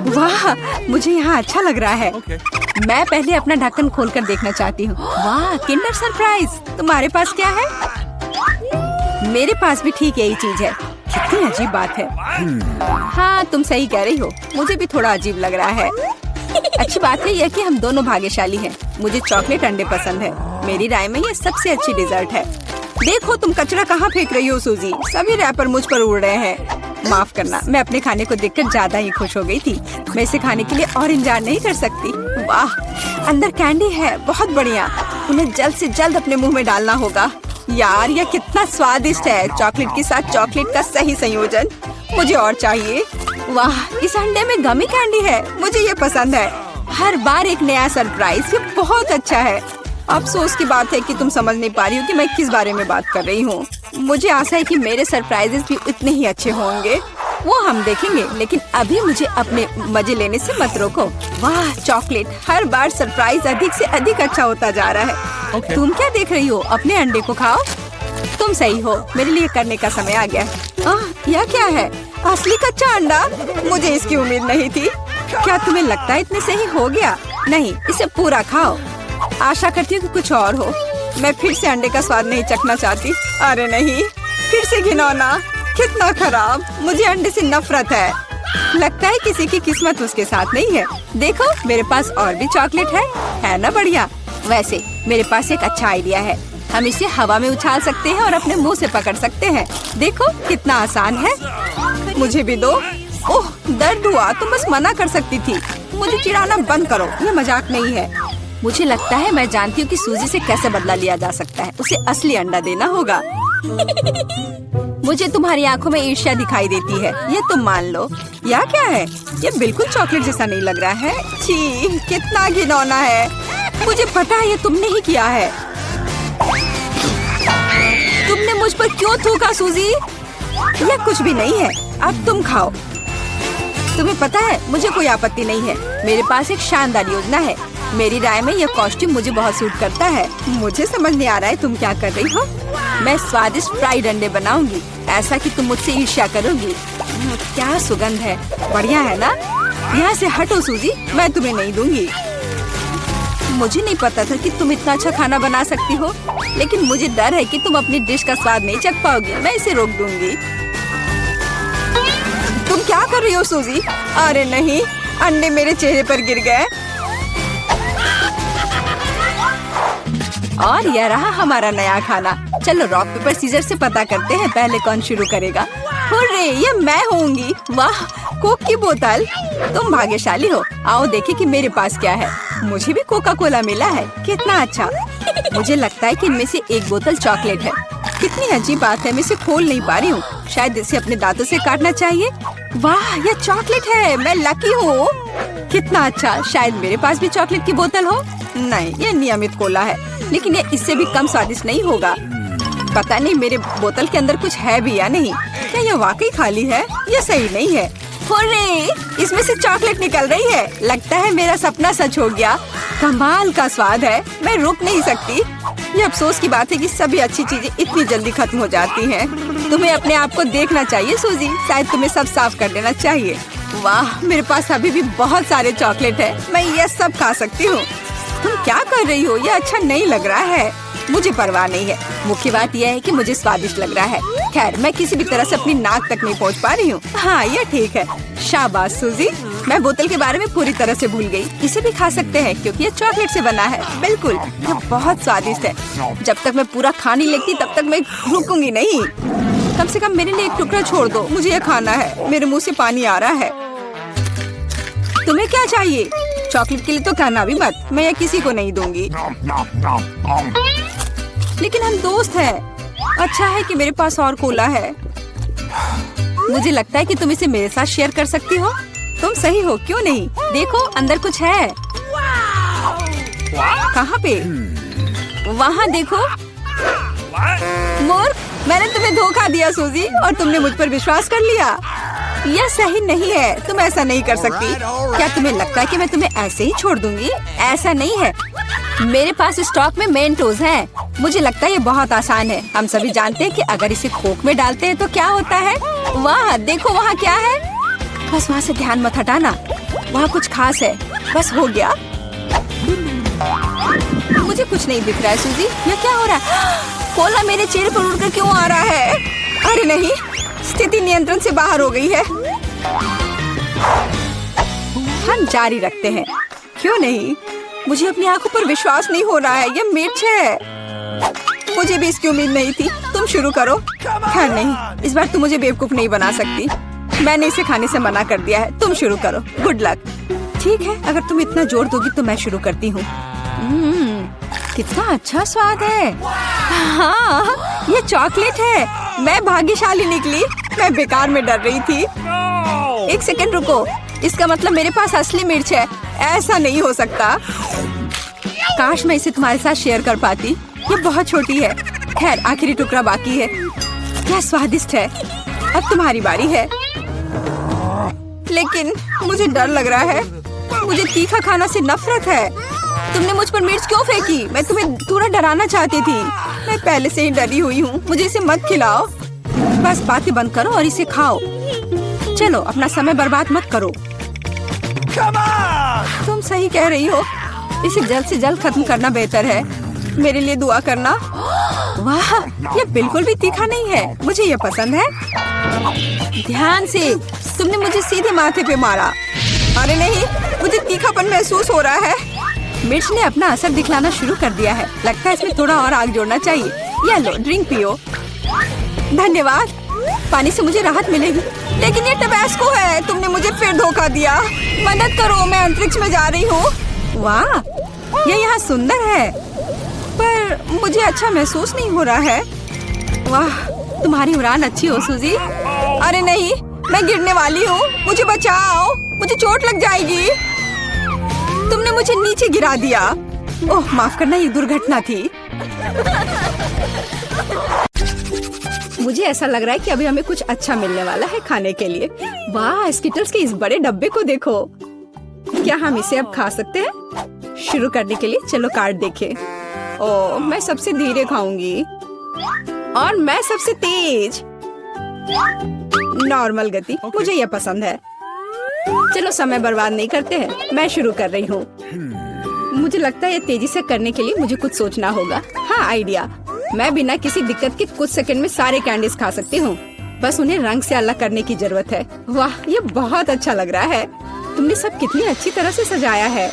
वाह, मुझे यहाँ अच्छा लग रहा है। मैं पहले अपना ढक्कन खोलकर देखना चाहती हूँ। वाह, किंडर सरप्राइज। तुम्हारे पास क्या है? मेरे पास भी ठीक यही चीज है। कितनी अजीब बात है। हाँ, तुम सही कह रही हो, मुझे भी थोड़ा अजीब लग रहा है। अच्छी बात है यह कि हम दोनों भाग्यशाली हैं। मुझे चॉकलेट अंडे पसंद है। मेरी राय में ये सबसे अच्छी डिजर्ट है। देखो तुम कचरा कहाँ फेंक रही हो सूजी। सभी रैपर मुझ पर उड़ रहे हैं। माफ करना, मैं अपने खाने को देखकर ज्यादा ही खुश हो गई थी। मैं इसे खाने के लिए और इंतजार नहीं कर सकती। वाह, अंदर कैंडी है, बहुत बढ़िया। उन्हें जल्द से जल्द अपने मुंह में डालना होगा। यार, यह कितना स्वादिष्ट है। चॉकलेट के साथ चॉकलेट का सही संयोजन। मुझे और चाहिए। वाह, इस अंडे में गमी कैंडी है। मुझे ये पसंद है। हर बार एक नया सरप्राइज। ये बहुत अच्छा है। अफसोस की बात है कि तुम समझ नहीं पा रही हो कि मैं किस बारे में बात कर रही हूँ। मुझे आशा है कि मेरे सरप्राइजेस भी इतने ही अच्छे होंगे। वो हम देखेंगे, लेकिन अभी मुझे अपने मजे लेने से मत रोको। वाह, चॉकलेट। हर बार सरप्राइज अधिक से अधिक अच्छा होता जा रहा है। तुम क्या देख रही हो? अपने अंडे को खाओ। तुम सही हो, मेरे लिए करने का समय आ गया। यह क्या है? असली कच्चा अंडा? मुझे इसकी उम्मीद नहीं थी। क्या तुम्हें लगता है इतने सही हो गया? नहीं, इसे पूरा खाओ। आशा करती हूँ कि कुछ और हो। मैं फिर से अंडे का स्वाद नहीं चखना चाहती। अरे नहीं, फिर से घिनौना। कितना खराब। मुझे अंडे से नफरत है। लगता है किसी की किस्मत उसके साथ नहीं है। देखो, मेरे पास और भी चॉकलेट है ना बढ़िया। वैसे मेरे पास एक अच्छा आइडिया है। हम इसे हवा में उछाल सकते हैं और अपने मुंह से पकड़ सकते हैं। देखो कितना आसान है। मुझे भी दो। ओह, दर्द हुआ। तुम बस मना कर सकती थी। मुझे चिढ़ाना बंद करो, ये मजाक नहीं है। मुझे लगता है मैं जानती हूँ कि सूजी से कैसे बदला लिया जा सकता है। उसे असली अंडा देना होगा। मुझे तुम्हारी आंखों में ईर्ष्या दिखाई देती है, ये तुम मान लो। यह क्या है? ये बिल्कुल चॉकलेट जैसा नहीं लग रहा है। छी, कितना घिनौना है। मुझे पता है ये तुमने ही किया है। तुमने मुझ पर क्यों थूका सूजी? यह कुछ भी नहीं है। अब तुम खाओ। तुम्हें पता है, मुझे कोई आपत्ति नहीं है। मेरे पास एक शानदार योजना है। मेरी राय में यह कॉस्ट्यूम मुझे बहुत सूट करता है। मुझे समझ नहीं आ रहा है तुम क्या कर रही हो। मैं स्वादिष्ट फ्राइड अंडे बनाऊंगी, ऐसा कि तुम मुझसे ईर्ष्या करोगी। क्या सुगंध है। बढ़िया है ना? यहाँ से हटो सूजी, मैं तुम्हें नहीं दूंगी। मुझे नहीं पता था कि तुम इतना अच्छा खाना बना सकती हो, लेकिन मुझे डर है कि तुम अपनी डिश का स्वाद नहीं चख पाओगी। मैं इसे रोक दूंगी। तुम क्या कर रही हो सूजी? अरे नहीं, अंडे मेरे चेहरे पर गिर गए। और यह रहा हमारा नया खाना। चलो रॉक पेपर सीजर से पता करते हैं पहले कौन शुरू करेगा। हुर्रे, ये मैं होंगी। वाह, कोक की बोतल। तुम भाग्यशाली हो। आओ देखें कि मेरे पास क्या है। मुझे भी कोका कोला मिला है। कितना अच्छा। मुझे लगता है कि इनमें से एक बोतल चॉकलेट है। कितनी अजीब बात है, मैं इसे खोल नहीं पा रही हूँ। शायद इसे अपने दांतों से काटना चाहिए। वाह, यह चॉकलेट है। मैं लकी हूँ। कितना अच्छा। शायद मेरे पास भी चॉकलेट की बोतल हो। नहीं, यह नियमित कोला है, लेकिन ये इससे भी कम स्वादिष्ट नहीं होगा। पता नहीं मेरे बोतल के अंदर कुछ है भी या नहीं। क्या यह वाकई खाली है? यह सही नहीं है। हुर्रे, इसमें से चॉकलेट निकल रही है। लगता है मेरा सपना सच हो गया। कमाल का स्वाद है। मैं रुक नहीं सकती। ये अफसोस की बात है कि सभी अच्छी चीजें इतनी जल्दी खत्म हो जाती हैं। तुम्हें अपने आप को देखना चाहिए सूजी। शायद तुम्हें सब साफ कर देना चाहिए। वाह, मेरे पास अभी भी बहुत सारे चॉकलेट है। मैं ये सब खा सकती हूँ। तुम क्या कर रही हो? ये अच्छा नहीं लग रहा है। मुझे परवाह नहीं है। मुख्य बात यह है कि मुझे स्वादिष्ट लग रहा है। खैर, मैं किसी भी तरह से अपनी नाक तक नहीं पहुंच पा रही हूँ। हाँ, ये ठीक है। शाबाश सूजी। मैं बोतल के बारे में पूरी तरह से भूल गई। इसे भी खा सकते हैं क्योंकि ये चॉकलेट से बना है। बिल्कुल, ये बहुत स्वादिष्ट है। जब तक मैं पूरा खा नहीं लेती तब तक मैं रुकूंगी नहीं। कम से कम मेरे लिए एक टुकड़ा छोड़ दो। मुझे ये खाना है। मेरे मुँह से पानी आ रहा है। तुम्हें क्या चाहिए? चॉकलेट के लिए तो कहना भी मत। मैं ये किसी को नहीं दूंगी। लेकिन हम दोस्त हैं। अच्छा है कि मेरे पास और कोला है। मुझे लगता है कि तुम इसे मेरे साथ शेयर कर सकती हो। तुम सही हो, क्यों नहीं? देखो, अंदर कुछ है। कहाँ पे? वहाँ देखो। मूर्ख, मैंने तुम्हें धोखा दिया सूजी, और तुमने मुझ पर विश्वास कर लिया। यह सही नहीं है। तुम ऐसा नहीं कर सकती। क्या तुम्हें लगता है कि मैं तुम्हें ऐसे ही छोड़ दूंगी? ऐसा नहीं है। मेरे पास स्टॉक में मेंटोस है। मुझे लगता है ये बहुत आसान है। हम सभी जानते हैं कि अगर इसे कोक में डालते हैं तो क्या होता है। वाह, देखो वहाँ क्या है। बस वहाँ से ध्यान मत हटाना, वहाँ कुछ खास है। बस हो गया। मुझे कुछ नहीं दिख रहा है सूजी, ये क्या हो रहा है? कोला मेरे चेहरे पर उड़कर क्यों आ रहा है? अरे नहीं, स्थिति नियंत्रण से बाहर हो गई है। हम जारी रखते हैं, क्यों नहीं? मुझे अपनी आंखों पर विश्वास नहीं हो रहा है, ये मिर्च है। मुझे भी इसकी उम्मीद नहीं थी। तुम शुरू करो। खैर नहीं, इस बार तुम मुझे बेवकूफ नहीं बना सकती। मैंने इसे खाने से मना कर दिया है। तुम शुरू करो। Good luck. ठीक है, अगर तुम इतना जोर दोगी तो मैं शुरू करती हूँ। कितना अच्छा स्वाद है। हाँ, ये चॉकलेट है। मैं भाग्यशाली निकली। मैं बेकार में डर रही थी। एक सेकंड रुको, इसका मतलब मेरे पास असली मिर्च है। ऐसा नहीं हो सकता। काश मैं इसे तुम्हारे साथ शेयर कर पाती। ये बहुत छोटी है। खैर, आखिरी टुकड़ा बाकी है। क्या स्वादिष्ट है। अब तुम्हारी बारी है। लेकिन मुझे डर लग रहा है। मुझे तीखा खाना से नफरत है। तुमने मुझ पर मिर्च क्यों फेंकी? मैं तुम्हें थोड़ा डराना चाहती थी। मैं पहले से ही डरी हुई हूँ। मुझे इसे मत खिलाओ। बस बातें बंद करो और इसे खाओ। चलो, अपना समय बर्बाद मत करो। तुम सही कह रही हो। इसे जल्द से जल्द खत्म करना बेहतर है। मेरे लिए दुआ करना। वाह, ये बिल्कुल भी तीखा नहीं है। मुझे ये पसंद है। ध्यान से, तुमने मुझे सीधे माथे पे मारा। अरे नहीं, मुझे तीखापन महसूस हो रहा है। मिर्च ने अपना असर दिखलाना शुरू कर दिया है। लगता है इसमें थोड़ा और आग जोड़ना चाहिए। ये लो, ड्रिंक पियो। धन्यवाद। पानी से मुझे राहत मिलेगी। लेकिन ये टबैस्को है। तुमने मुझे फिर धोखा दिया। मदद करो, मैं अंतरिक्ष में जा रही हूँ। वाह, ये यहाँ सुंदर है, पर मुझे अच्छा महसूस नहीं हो रहा है। वाह, तुम्हारी उड़ान अच्छी हो सूजी। अरे नहीं, मैं गिरने वाली हूँ। मुझे बचाओ, मुझे चोट लग जाएगी। तुमने मुझे नीचे गिरा दिया। ओह, माफ करना, ये दुर्घटना थी। मुझे ऐसा लग रहा है कि अभी हमें कुछ अच्छा मिलने वाला है खाने के लिए। वाह, स्किटल्स के इस बड़े डब्बे को देखो। क्या हम इसे अब खा सकते हैं? शुरू करने के लिए चलो कार्ड देखें। ओह, मैं सबसे धीरे खाऊंगी और मैं सबसे तेज। नॉर्मल गति। मुझे यह पसंद है। चलो, समय बर्बाद नहीं करते हैं। मैं शुरू कर रही हूँ। मुझे लगता है ये तेजी से करने के लिए मुझे कुछ सोचना होगा। हाँ, आइडिया। मैं बिना किसी दिक्कत के कुछ सेकंड में सारे कैंडीज खा सकती हूँ। बस उन्हें रंग से अलग करने की जरूरत है। वाह, ये बहुत अच्छा लग रहा है। तुमने सब कितनी अच्छी तरह से सजाया है।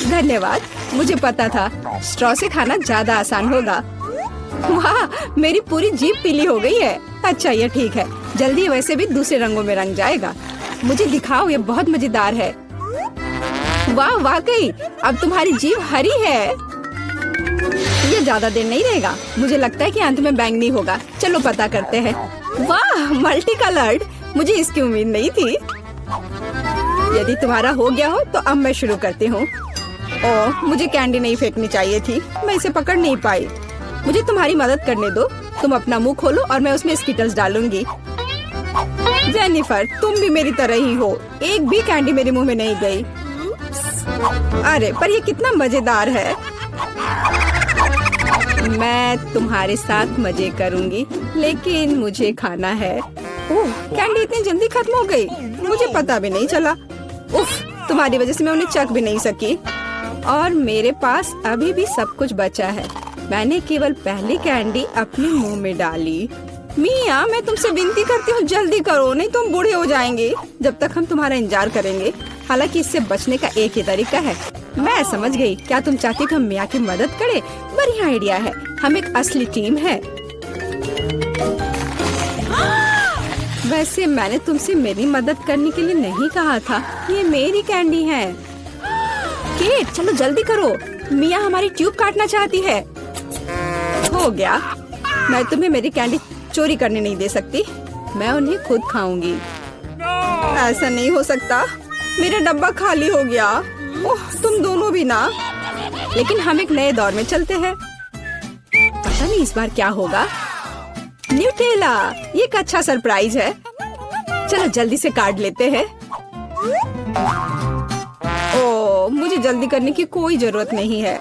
धन्यवाद। मुझे पता था स्ट्रॉ से खाना ज्यादा आसान होगा। वाह, मेरी पूरी जीभ पीली हो गई है। अच्छा, ये ठीक है। जल्दी वैसे भी दूसरे रंगों में रंग जाएगा। मुझे दिखाओ, ये बहुत मजेदार है। वाह, वाकई अब तुम्हारी जीभ हरी है। ये ज्यादा देर नहीं रहेगा। मुझे लगता है कि अंत में बैंगनी होगा। चलो पता करते हैं। वाह, मल्टी कलर्ड। मुझे इसकी उम्मीद नहीं थी। यदि तुम्हारा हो गया हो तो अब मैं शुरू करती हूँ। ओह, मुझे कैंडी नहीं फेंकनी चाहिए थी। मैं इसे पकड़ नहीं पाई। मुझे तुम्हारी मदद करने दो। तुम अपना मुंह खोलो और मैं उसमें स्किटल्स डालूंगी। जेनिफर, तुम भी मेरी तरह ही हो। एक भी कैंडी मेरे मुंह में नहीं गई। अरे, पर ये कितना मजेदार है। मैं तुम्हारे साथ मजे करूंगी, लेकिन मुझे खाना है। ओह, कैंडी इतनी जल्दी खत्म हो गई। मुझे पता भी नहीं चला। उफ, तुम्हारी वजह से मैं उन्हें चख भी नहीं सकी। और मेरे पास अभी भी सब कुछ बचा है। मैंने केवल पहली कैंडी अपने मुंह में डाली। मिया, मैं तुमसे विनती करती हूँ, जल्दी करो, नहीं तो हम बूढ़े हो जाएंगे जब तक हम तुम्हारा इंतजार करेंगे। हालांकि इससे बचने का एक ही तरीका है। मैं समझ गई। क्या तुम चाहती कि हम मिया की मदद करें? बढ़िया आइडिया है। हम एक असली टीम है। वैसे मैंने तुमसे मेरी मदद करने के लिए नहीं कहा था। ये मेरी कैंडी है। केट, चलो जल्दी करो। मिया हमारी ट्यूब काटना चाहती है। हो गया। मैं तुम्हें मेरी कैंडी चोरी करने नहीं दे सकती। मैं उन्हें खुद खाऊंगी। ऐसा नहीं हो सकता। मेरा डब्बा खाली हो गया। ओह, तुम दोनों भी ना। लेकिन हम एक नए दौर में चलते हैं। पता नहीं इस बार क्या होगा। न्यूटेला, ये एक अच्छा सरप्राइज है। चलो जल्दी से काट लेते हैं। ओह, मुझे जल्दी करने की कोई जरूरत नहीं है।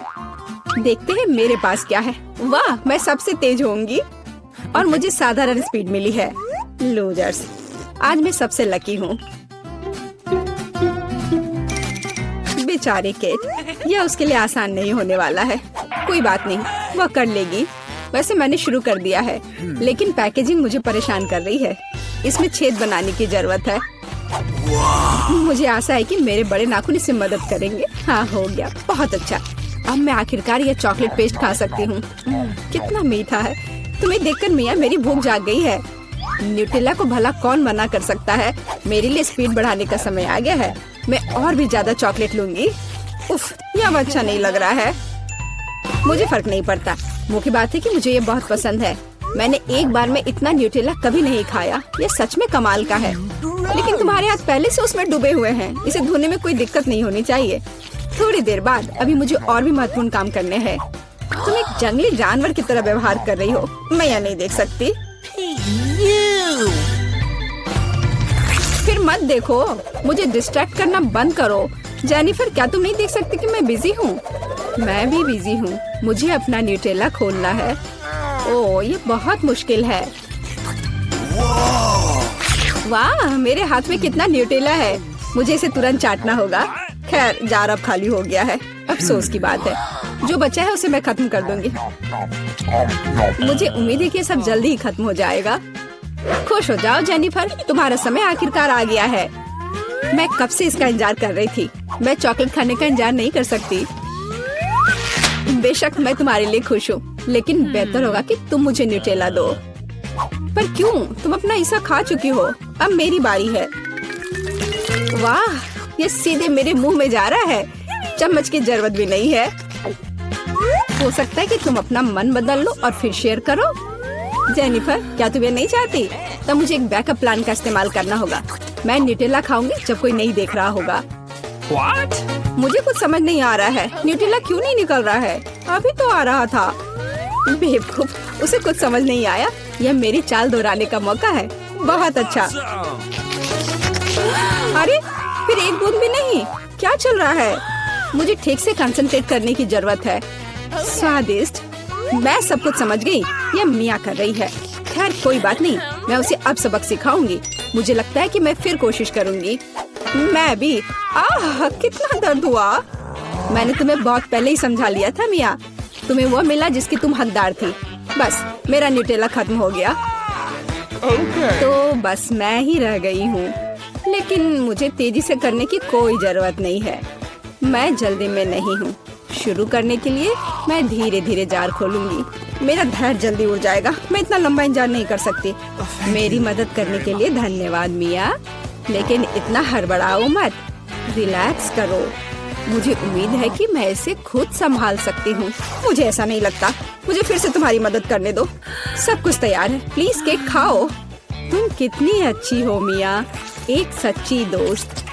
देखते हैं मेरे पास क्या है। वाह, मैं सबसे तेज होंगी और मुझे साधारण स्पीड मिली है। लूजर्स, आज मैं सबसे लकी हूँ। बेचारी केट, यह उसके लिए आसान नहीं होने वाला है। कोई बात नहीं, वह कर लेगी। वैसे मैंने शुरू कर दिया है, लेकिन पैकेजिंग मुझे परेशान कर रही है। इसमें छेद बनाने की जरूरत है। मुझे आशा है कि मेरे बड़े नाखून इससे मदद करेंगे। हाँ, हो गया, बहुत अच्छा। अब मैं आखिरकार यह चॉकलेट पेस्ट खा सकती हूँ। कितना मीठा है। तुम्हें देखकर मिया मेरी भूख जाग गई है। न्यूटेला को भला कौन मना कर सकता है। मेरे लिए स्पीड बढ़ाने का समय आ गया है। मैं और भी ज्यादा चॉकलेट लूंगी। उफ, यह अच्छा नहीं लग रहा है। मुझे फर्क नहीं पड़ता। मुख्य बात है कि मुझे ये बहुत पसंद है। मैंने एक बार में इतना न्यूटेला कभी नहीं खाया। ये सच में कमाल का है। लेकिन तुम्हारे हाथ पहले से उसमें डूबे हुए हैं। इसे धोने में कोई दिक्कत नहीं होनी चाहिए। थोड़ी देर बाद अभी मुझे और भी महत्वपूर्ण काम करने हैं। तुम एक जंगली जानवर की तरह व्यवहार कर रही हो। मैं यह नहीं देख सकती। फिर मत देखो। मुझे डिस्ट्रैक्ट करना बंद करो। जेनिफर, क्या तुम नहीं देख सकती कि मैं बिजी हूँ? मैं भी बिजी हूँ। मुझे अपना न्यूटेला खोलना है। ओह, ये बहुत मुश्किल है। वाह, मेरे हाथ में कितना न्यूटेला है। मुझे इसे तुरंत चाटना होगा। खैर, जार अब खाली हो गया है। अफसोस की बात है। जो बचा है उसे मैं खत्म कर दूंगी। मुझे उम्मीद है कि सब जल्दी ही खत्म हो जाएगा। खुश हो जाओ जेनिफर, तुम्हारा समय आखिरकार आ गया है। मैं कब से इसका इंतजार कर रही थी। मैं चॉकलेट खाने का इंतजार नहीं कर सकती। बेशक मैं तुम्हारे लिए खुश हूँ, लेकिन बेहतर होगा कि तुम मुझे न्यूटेला दो। पर क्यों? तुम अपना हिस्सा खा चुकी हो। अब मेरी बारी है। वाह, ये सीधे मेरे मुंह में जा रहा है। चम्मच की जरूरत भी नहीं है। हो सकता है कि तुम अपना मन बदल लो और फिर शेयर करो। जेनिफर, क्या तुम ये नहीं चाहती? तब मुझे एक बैकअप प्लान का इस्तेमाल करना होगा। मैं न्यूटेला खाऊंगी जब कोई नहीं देख रहा होगा। What? मुझे कुछ समझ नहीं आ रहा है। न्यूटेला क्यों नहीं निकल रहा है? अभी तो आ रहा था। बेवकूफ, उसे कुछ समझ नहीं आया। यह मेरी चाल दोहराने का मौका है। बहुत अच्छा। अरे, फिर एक बूंद भी नहीं। क्या चल रहा है? मुझे ठीक से कंसंट्रेट करने की जरूरत है। स्वादिष्ट। मैं सब कुछ समझ गई। यह मिया कर रही है। खैर, कोई बात नहीं। मैं उसे अब सबक सिखाऊंगी। मुझे लगता है कि मैं फिर कोशिश करूंगी। मैं भी। आह, कितना दर्द हुआ। मैंने तुम्हें बहुत पहले ही समझा लिया था मिया। तुम्हें वो मिला जिसकी तुम हकदार थी। बस, मेरा न्यूटेला खत्म हो गया। तो बस मैं ही रह गई हूँ। लेकिन मुझे तेजी से करने की कोई जरूरत नहीं है। मैं जल्दी में नहीं हूँ। शुरू करने के लिए मैं धीरे धीरे जार खोलूंगी। मेरा धैर्य जल्दी उड़ जाएगा। मैं इतना लंबा इंतजार नहीं कर सकती। मेरी मदद करने के लिए धन्यवाद मिया, लेकिन इतना हड़बड़ाओ मत। रिलैक्स करो। मुझे उम्मीद है कि मैं इसे खुद संभाल सकती हूँ। मुझे ऐसा नहीं लगता। मुझे फिर से तुम्हारी मदद करने दो। सब कुछ तैयार है। प्लीज केक खाओ। तुम कितनी अच्छी हो मिया, एक सच्ची दोस्त।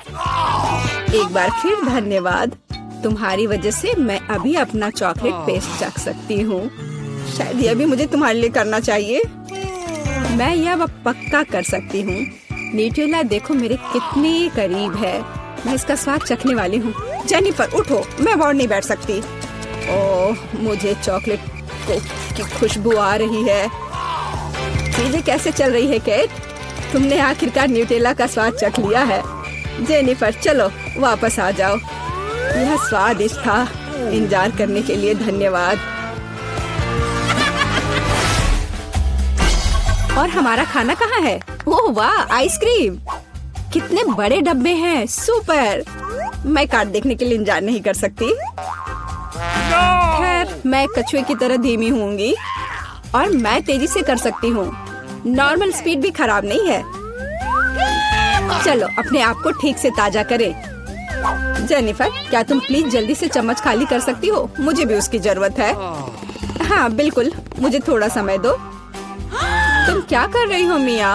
एक बार फिर धन्यवाद। तुम्हारी वजह से मैं अभी अपना चॉकलेट पेस्ट चख सकती हूँ। शायद यह भी मुझे तुम्हारे लिए करना चाहिए। मैं यह पक्का कर सकती हूँ। न्यूटेला देखो मेरे कितने करीब है। मैं इसका स्वाद चखने वाली हूँ। जेनिफर, उठो। मैं और नहीं बैठ सकती। ओह, मुझे चॉकलेट की खुशबू आ रही है। चीजें कैसे चल रही है केट? तुमने आखिरकार न्यूटेला का स्वाद चख लिया है। जेनिफर, चलो वापस आ जाओ। यह स्वादिष्ट था। इंतजार करने के लिए धन्यवाद। और हमारा खाना कहाँ है? ओह वाह, आइसक्रीम। कितने बड़े डब्बे हैं। सुपर। मैं कार्ड देखने के लिए इंतजार नहीं कर सकती। खैर, मैं कछुए की तरह धीमी होंगी और मैं तेजी से कर सकती हूँ। नॉर्मल स्पीड भी खराब नहीं है। चलो अपने आप को ठीक से ताजा करें। जेनिफर, क्या तुम प्लीज जल्दी से चम्मच खाली कर सकती हो? मुझे भी उसकी जरूरत है। हाँ बिल्कुल, मुझे थोड़ा समय दो। तुम क्या कर रही हो मिया?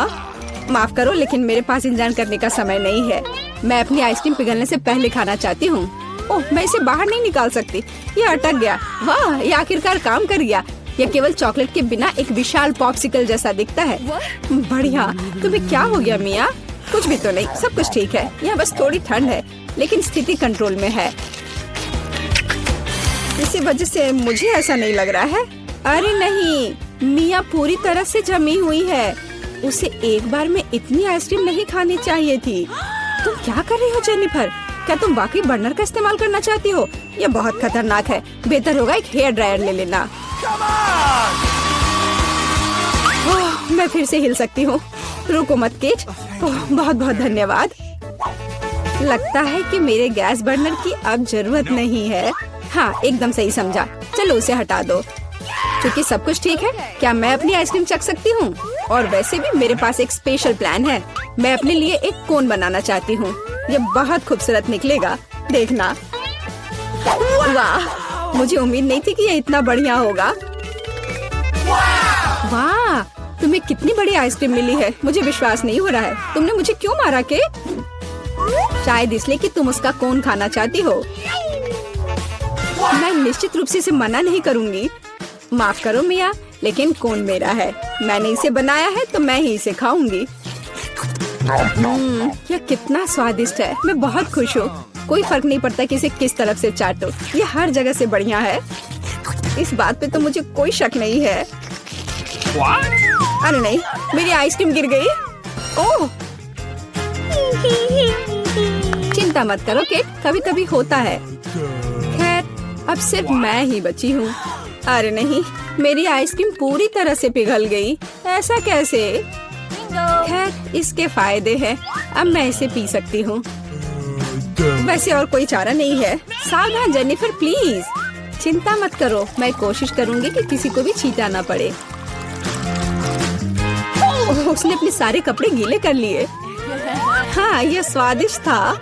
माफ करो, लेकिन मेरे पास इंतजार करने का समय नहीं है। मैं अपनी आइसक्रीम पिघलने से पहले खाना चाहती हूँ। ओह, मैं इसे बाहर नहीं निकाल सकती। ये अटक गया। वाह, ये आखिरकार काम कर गया। यह केवल चॉकलेट के बिना एक विशाल पॉप्सिकल जैसा दिखता है। बढ़िया। तुम्हें क्या हो गया मिया? कुछ भी तो नहीं, सब कुछ ठीक है। यहाँ बस थोड़ी ठंड है, लेकिन स्थिति कंट्रोल में है। इसी वजह से मुझे ऐसा नहीं लग रहा है। अरे नहीं, मिया पूरी तरह से जमी हुई है। उसे एक बार में इतनी आइसक्रीम नहीं खानी चाहिए थी। तुम क्या कर रही हो जेनिफर? क्या तुम वाकई बर्नर का इस्तेमाल करना चाहती हो? ये बहुत खतरनाक है। बेहतर होगा एक हेयर ड्रायर ले लेना। मैं फिर से हिल सकती हूँ। रुको मत केट। बहुत बहुत धन्यवाद। लगता है कि मेरे गैस बर्नर की अब जरूरत नहीं है। हाँ, एकदम सही समझा। चलो उसे हटा दो। क्योंकि सब कुछ ठीक है, क्या मैं अपनी आइसक्रीम चख सकती हूँ? और वैसे भी मेरे पास एक स्पेशल प्लान है। मैं अपने लिए एक कोन बनाना चाहती हूँ। ये बहुत खूबसूरत निकलेगा, देखना। वाह, मुझे उम्मीद नहीं थी कि ये इतना बढ़िया होगा। वाह, तुम्हें कितनी बड़ी आइसक्रीम मिली है। मुझे विश्वास नहीं हो रहा है। तुमने मुझे क्यों मारा के? शायद इसलिए कि तुम उसका कोन खाना चाहती हो। मैं निश्चित रूप से इसे मना नहीं करूंगी। माफ करो मिया, लेकिन कोन मेरा है। मैंने इसे बनाया है तो मैं ही इसे खाऊंगी। यह कितना स्वादिष्ट है। मैं बहुत खुश हूँ। कोई फर्क नहीं पड़ता कि इसे किस तरफ से चाटो, ये हर जगह से बढ़िया है। इस बात पे तो मुझे कोई शक नहीं है। अरे नहीं, मेरी आइसक्रीम गिर गई। ओह, चिंता मत करो केट, कभी कभी होता है। खैर, अब सिर्फ मैं ही बची हूँ। अरे नहीं, मेरी आइसक्रीम पूरी तरह से पिघल गई। ऐसा कैसे? खैर, इसके फायदे हैं। अब मैं इसे पी सकती हूँ। वैसे और कोई चारा नहीं है। सावधान जेनिफर, प्लीज। चिंता मत करो, मैं कोशिश करूंगी कि किसी को भी छींटा ना पड़े। उसने अपने सारे कपड़े गीले कर लिए। हाँ, यह स्वादिष्ट था।